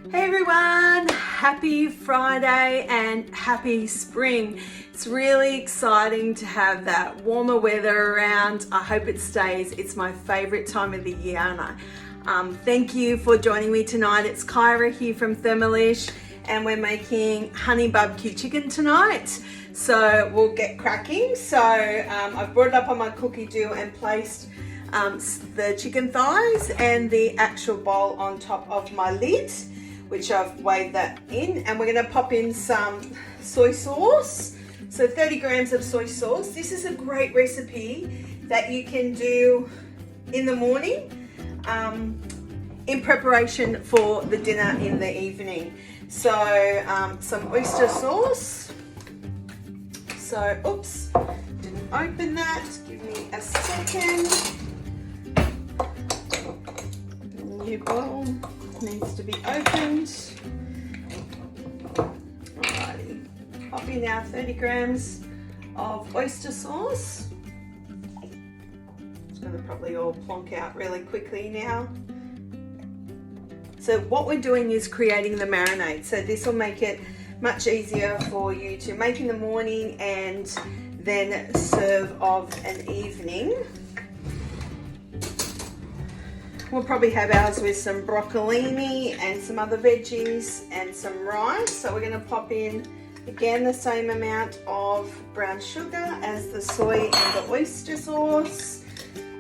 Hey everyone, happy Friday and happy spring. It's really exciting to have that warmer weather around. I hope it stays. It's my favorite time of the year, and thank you for joining me tonight. It's Kyra here from Thermomix and we're making honey BBQ chicken tonight. So we'll get cracking. So I've brought it up on my cookie dough and placed the chicken thighs and the actual bowl on top of my lid, which I've weighed that in, and we're going to pop in some soy sauce. So 30 grams of soy sauce. This is a great recipe that you can do in the morning in preparation for the dinner in the evening. So some oyster sauce. So, oops, didn't open that. Give me a second. New bottle needs to be opened. Alrighty, pop in now 30 grams of oyster sauce. It's going to probably all plonk out really quickly now. So what we're doing is creating the marinade. So this will make it much easier for you to make in the morning and then serve of an evening. We'll probably have ours with some broccolini and some other veggies and some rice. So we're going to pop in again the same amount of brown sugar as the soy and the oyster sauce,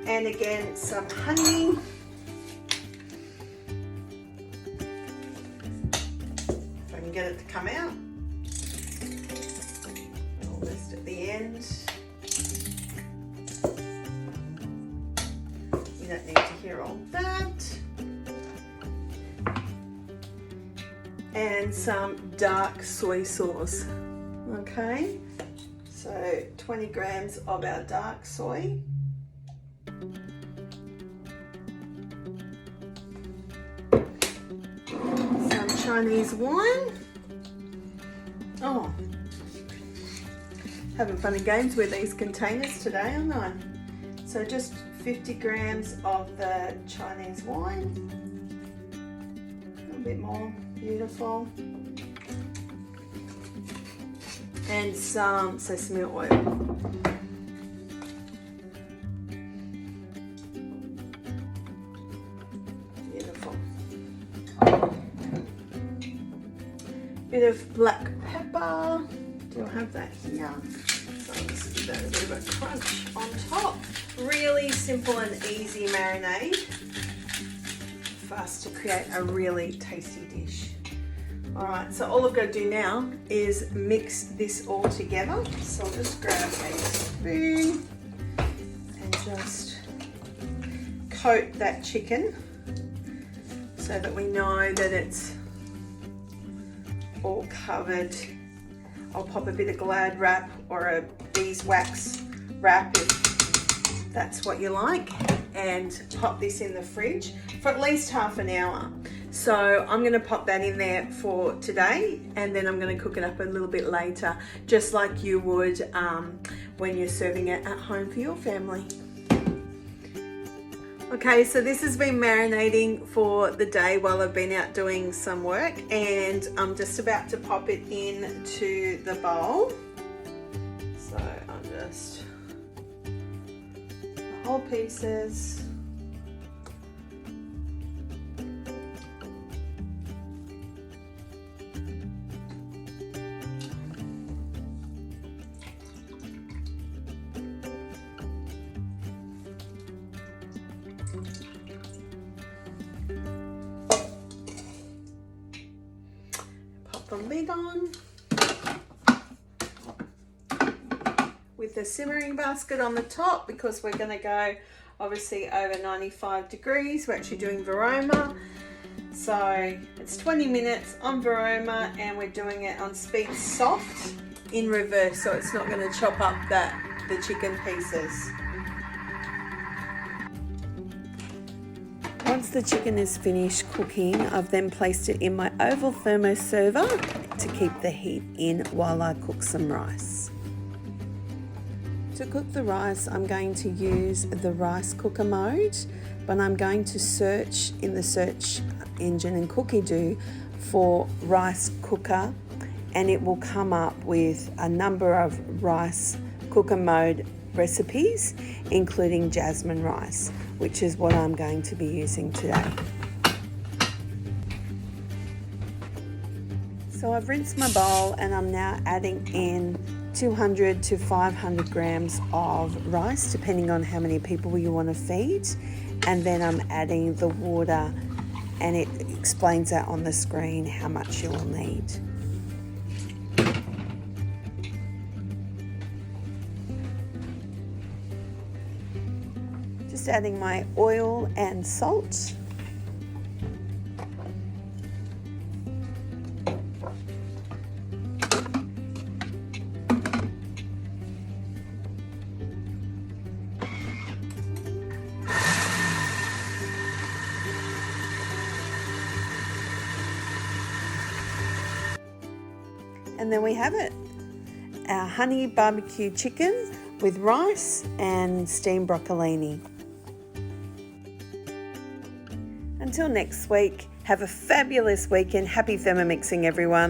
and again some honey. If I can get it to come out. Almost at the end. You don't need to hear all that. And some dark soy sauce. Okay, so 20 grams of our dark soy. Some Chinese wine. Oh, having fun and games with these containers today, aren't I? So just 50 grams of the Chinese wine. A little bit more, beautiful. And some sesame oil. Beautiful. Bit of black pepper. Do I have that here? So let's give that a bit of a crunch on top. Really simple and easy marinade for us to create a really tasty dish. All right, so all I've got to do now is mix this all together. So I'll just grab a spoon and just coat that chicken so that we know that it's all covered. I'll pop a bit of Glad wrap or a beeswax wrap if that's what you like, and pop this in the fridge for at least half an hour. So I'm going to pop that in there for today, and then I'm going to cook it up a little bit later, just like you would when you're serving it at home for your family. Okay, so this has been marinating for the day while I've been out doing some work, and I'm just about to pop it into the bowl. So I'm just whole pieces. Pop the lid on. With the simmering basket on the top, because we're going to go obviously over 95 degrees. We're actually doing Varoma. So it's 20 minutes on Varoma, and we're doing it on speed soft in reverse, so it's not going to chop up the chicken pieces. Once the chicken is finished cooking, I've then placed it in my oval thermo server to keep the heat in while I cook some rice. To cook the rice, I'm going to use the rice cooker mode. but I'm going to search in the search engine in Cookie-Doo for rice cooker, and it will come up with a number of rice cooker mode recipes, including Jasmine Rice, which is what I'm going to be using today. So I've rinsed my bowl and I'm now adding in 200 to 500 grams of rice, depending on how many people you want to feed. And then I'm adding the water, and it explains that on the screen how much you will need. Just adding my oil and salt. And then we have it, our honey barbecue chicken with rice and steamed broccolini. Until next week, have a fabulous weekend. Happy Thermomixing, everyone.